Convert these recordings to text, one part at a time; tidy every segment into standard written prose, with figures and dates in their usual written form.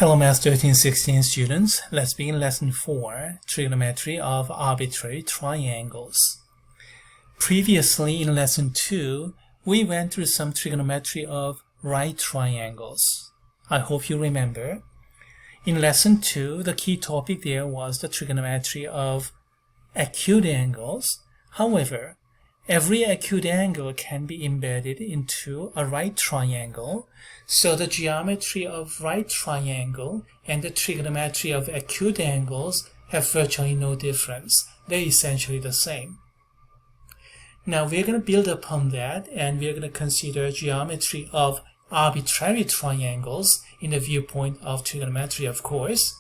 Hello Math 1316 students, let's begin lesson 4, Trigonometry of Arbitrary Triangles. Previously in lesson 2, we went through some trigonometry of right triangles. I hope you remember. In lesson 2, the key topic there was the trigonometry of acute angles. However, every acute angle can be embedded into a right triangle, so the geometry of right triangle and the trigonometry of acute angles have virtually no difference. They're essentially the same. Now we're going to build upon that, and we're going to consider geometry of arbitrary triangles in the viewpoint of trigonometry, of course.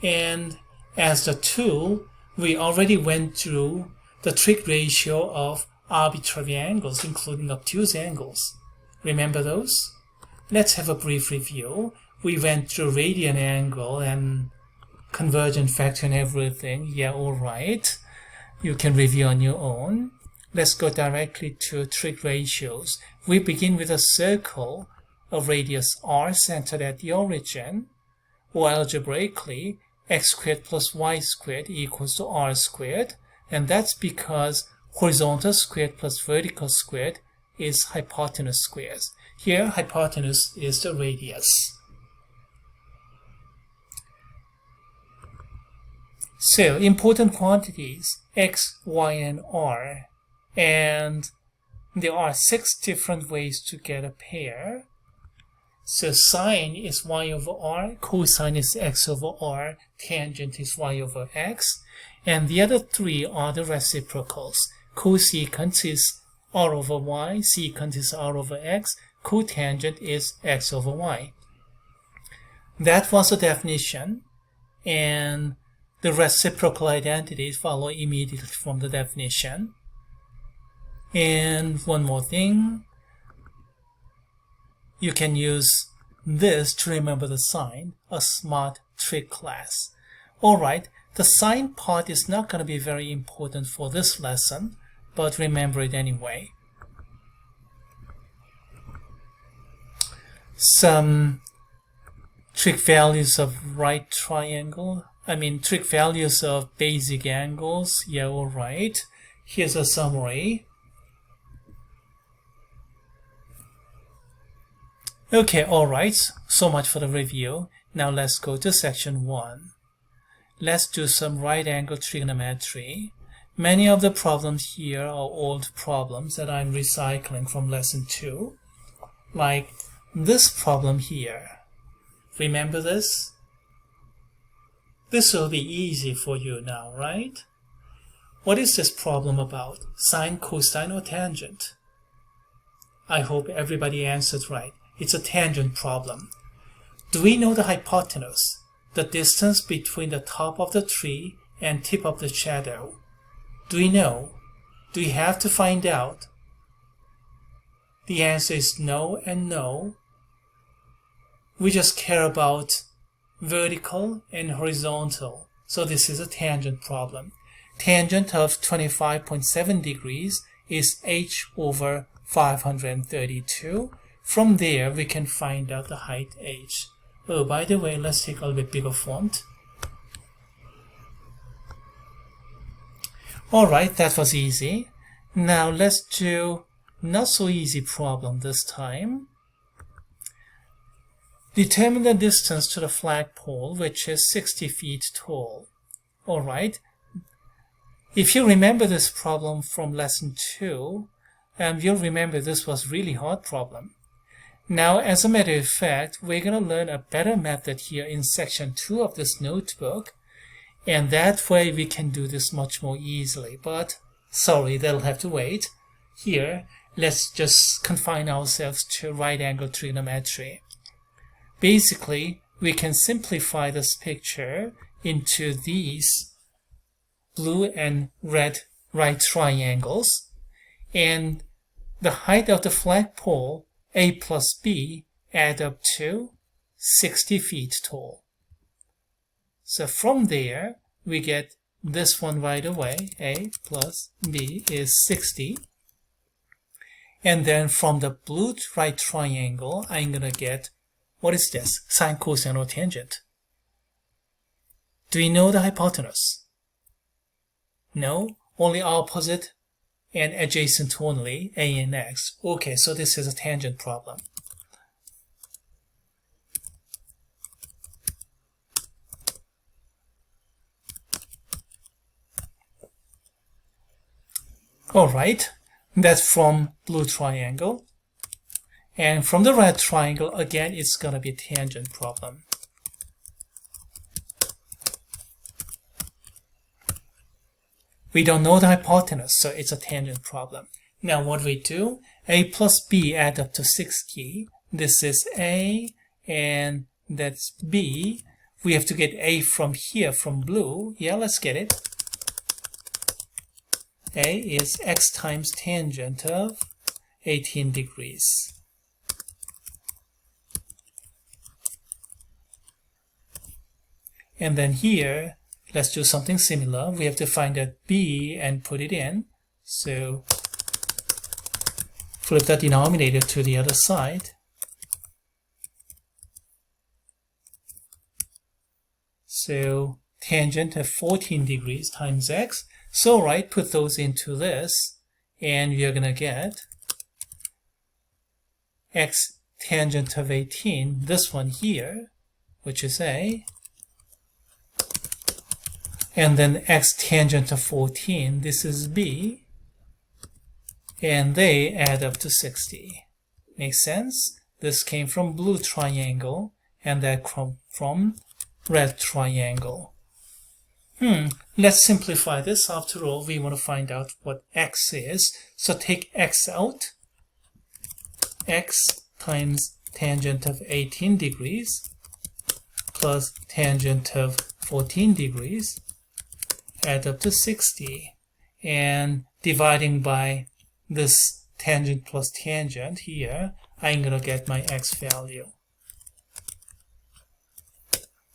And as the tool, we already went through the trig ratio of arbitrary angles, including obtuse angles. Remember those? Let's have a brief review. We went through radian angle and convergent factor and everything. Yeah, all right. You can review on your own. Let's go directly to trig ratios. We begin with a circle of radius r centered at the origin, or algebraically, x squared plus y squared equals to r squared, and that's because horizontal squared plus vertical squared is hypotenuse squares. Here, hypotenuse is the radius. So, important quantities, x, y, and r. And there are 6 different ways to get a pair. So, sine is y over r, cosine is x over r, tangent is y over x. And the other 3 are the reciprocals. Cosecant is r over y, secant is r over x, cotangent is x over y. That was the definition, and the reciprocal identities follow immediately from the definition. And one more thing, you can use this to remember the sign, a smart trig class. Alright, the sign part is not going to be very important for this lesson, but remember it anyway. Some trig values of right triangle, trig values of basic angles. Yeah, alright. Here's a summary. Okay, alright. So much for the review. Now let's go to section 1. Let's do some right angle trigonometry. Many of the problems here are old problems that I'm recycling from lesson 2. Like this problem here. Remember this? This will be easy for you now, right? What is this problem about? Sine, cosine, or tangent? I hope everybody answered right. It's a tangent problem. Do we know the hypotenuse? The distance between the top of the tree and tip of the shadow. Do we know? Do we have to find out? The answer is no and no. We just care about vertical and horizontal. So this is a tangent problem. Tangent of 25.7 degrees is h over 532. From there, we can find out the height h. Oh, by the way, let's take a little bit bigger font. Alright, that was easy. Now let's do not so easy problem this time. Determine the distance to the flagpole, which is 60 feet tall. Alright. If you remember this problem from lesson 2, you'll remember this was really hard problem. Now, as a matter of fact, we're going to learn a better method here in section 2 of this notebook, and that way we can do this much more easily. But, sorry, that'll have to wait. Here, let's just confine ourselves to right angle trigonometry. Basically, we can simplify this picture into these blue and red right triangles, and the height of the flagpole, a plus b, add up to 60 feet tall. So from there, we get this one right away. A plus b is 60. And then from the blue right triangle, I'm going to get What is this? Sine, cosine, or tangent? Do you know the hypotenuse? No? Only opposite and adjacent only, a and x. Okay, so this is a tangent problem. Alright, that's from blue triangle. And from the red triangle, again, it's going to be a tangent problem. We don't know the hypotenuse, so it's a tangent problem. Now what we do, a plus b add up to 60. This is a, and that's b. We have to get a from here, from blue. Yeah, let's get it. A is x times tangent of 18 degrees. And then here, let's do something similar. We have to find out b and put it in. So flip the denominator to the other side. So tangent of 14 degrees times x. So right, put those into this, and we are going to get x tangent of 18, this one here, which is a, and then x tangent of 14, this is b, and they add up to 60. Makes sense? This came from blue triangle, and that from red triangle. Let's simplify this. After all, we want to find out what x is. So take x out. X times tangent of 18 degrees plus tangent of 14 degrees add up to 60. And dividing by this tangent plus tangent here, I'm going to get my x value.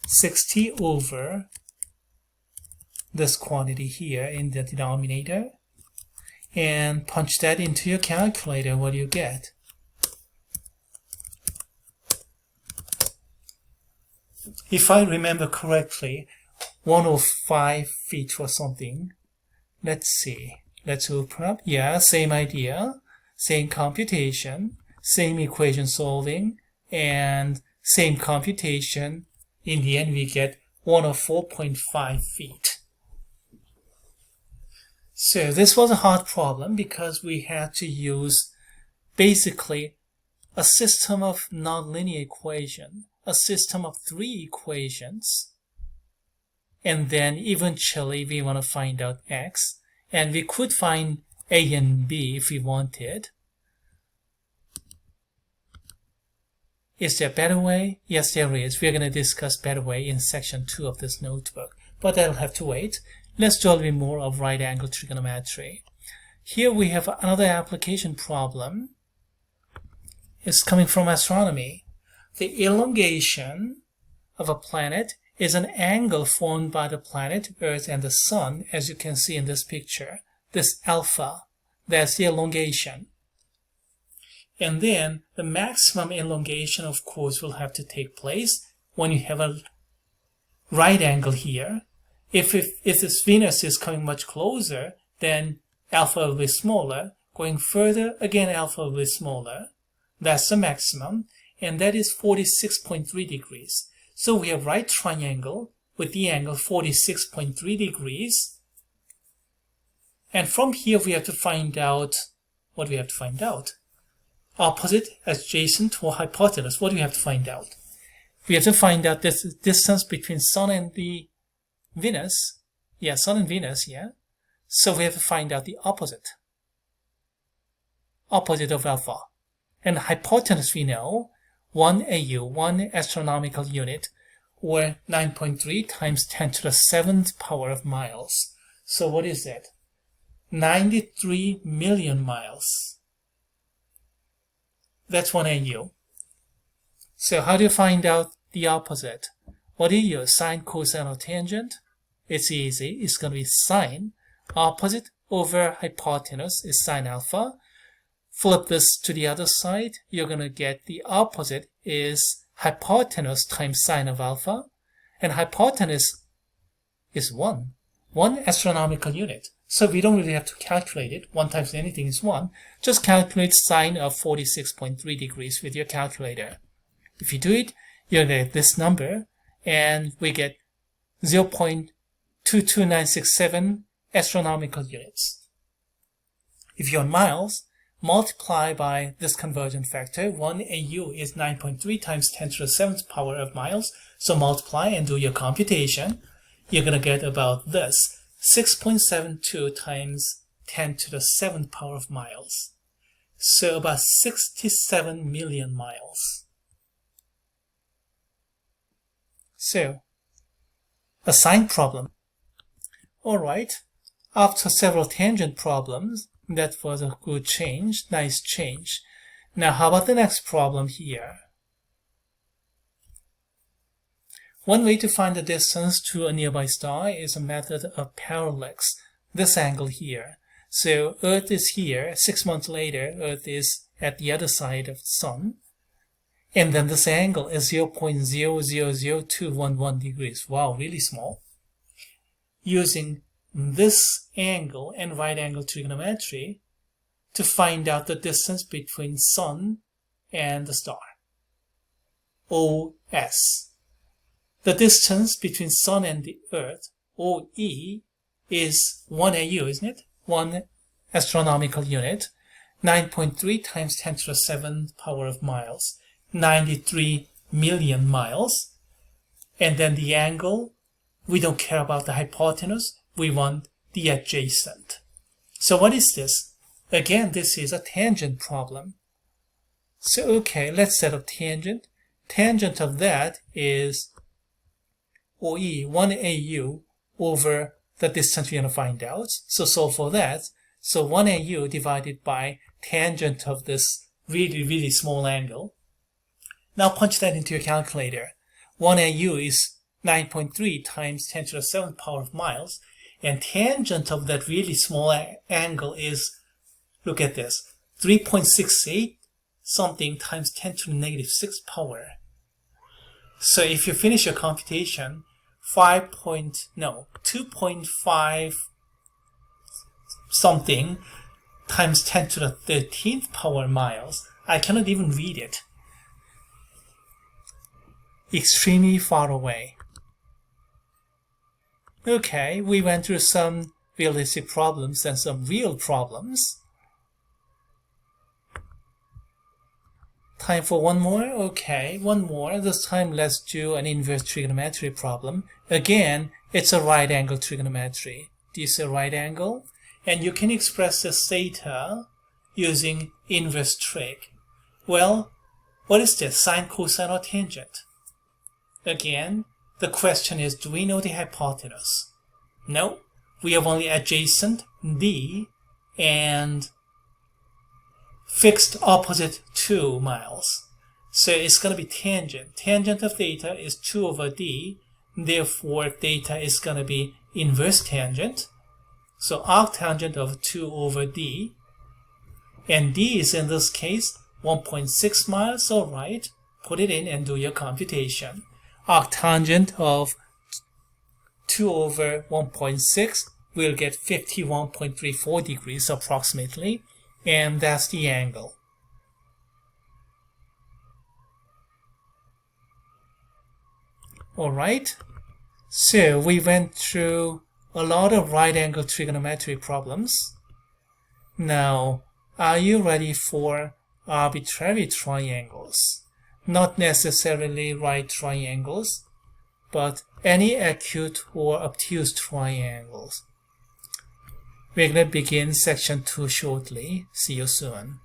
60 over this quantity here in the denominator, and punch that into your calculator. What do you get? If I remember correctly, 105 feet or something. Let's see. Let's open up. Yeah, same idea, same computation, same equation solving, and same computation. In the end, we get 104.5 feet. So this was a hard problem because we had to use basically a system of nonlinear equation, a system of 3 equations, and then eventually we want to find out x, and we could find a and b if we wanted. Is there a better way? Yes, there is. We're going to discuss better way in section 2 of this notebook, but that'll have to wait. Let's do a little bit more of right angle trigonometry. Here we have another application problem. It's coming from astronomy. The elongation of a planet is an angle formed by the planet, Earth, and the Sun, as you can see in this picture. This alpha, that's the elongation. And then the maximum elongation, of course, will have to take place when you have a right angle here. If this Venus is coming much closer, then alpha will be smaller. Going further, again alpha will be smaller. That's the maximum, and that is 46.3 degrees. So we have right triangle with the angle 46.3 degrees. And from here we have to find out, what do we have to find out? Opposite, adjacent, or hypotenuse. What do we have to find out? We have to find out this distance between Sun and the Venus. Yeah, Sun and Venus, yeah. So we have to find out the opposite. Opposite of alpha. And hypotenuse we know, 1 AU, 1 astronomical unit, or 9.3 times 10 to the 7th power of miles. So what is that? 93 million miles. That's 1 AU. So how do you find out the opposite? What do you use? Sine, cosine, or tangent? It's easy. It's going to be sine. Opposite over hypotenuse is sine alpha. Flip this to the other side. You're going to get the opposite is hypotenuse times sine of alpha, and hypotenuse is 1 astronomical unit. So we don't really have to calculate it. 1 times anything is 1. Just calculate sine of 46.3 degrees with your calculator. If you do it, you'll get this number, and we get 0.22967 astronomical units. If you're in miles, multiply by this conversion factor. 1 AU is 9.3 times 10 to the 7th power of miles. So multiply and do your computation. You're going to get about this. 6.72 times 10 to the 7th power of miles. So about 67 million miles. So, a sine problem. Alright, after several tangent problems, that was a good change, nice change. Now how about the next problem here? One way to find the distance to a nearby star is a method of parallax, this angle here. So Earth is here, 6 months later, Earth is at the other side of the Sun. And then this angle is 0.000211 degrees. Wow, really small. Using this angle and right angle trigonometry to find out the distance between Sun and the star. OS. The distance between Sun and the Earth, OE, is 1 AU, isn't it? 1 astronomical unit. 9.3 times 10 to the 7th power of miles. 93 million miles. And then the angle, we don't care about the hypotenuse, we want the adjacent. So what is this? Again, this is a tangent problem. So okay, let's set up tangent. Tangent of that is OE, 1 AU over the distance we're going to find out. So solve for that. So 1 AU divided by tangent of this really small angle. Now punch that into your calculator. 1 AU is 9.3 times 10 to the 7th power of miles. And tangent of that really small angle is, look at this, 3.68 something times 10 to the negative 6th power. So if you finish your computation, 2.5 something times 10 to the 13th power miles. I cannot even read it. Extremely far away. Okay, we went through some realistic problems and some real problems. Time for one more? Okay, one more. This time let's do an inverse trigonometry problem. Again, it's a right angle trigonometry. Do you see a right angle? And you can express this theta using inverse trig. Well, what is this? Sine, cosine, or tangent? Again, the question is, do we know the hypotenuse? No, we have only adjacent, d, and fixed opposite 2 miles. So it's going to be tangent. Tangent of theta is 2 over d. Therefore, theta is going to be inverse tangent. So arctangent of 2 over d. And d is in this case 1.6 miles. All right, put it in and do your computation. Arctangent of 2 over 1.6 will get 51.34 degrees approximately, and that's the angle. Alright, so we went through a lot of right angle trigonometry problems. Now, are you ready for arbitrary triangles? Not necessarily right triangles, but any acute or obtuse triangles. We're going to begin section 2 shortly. See you soon.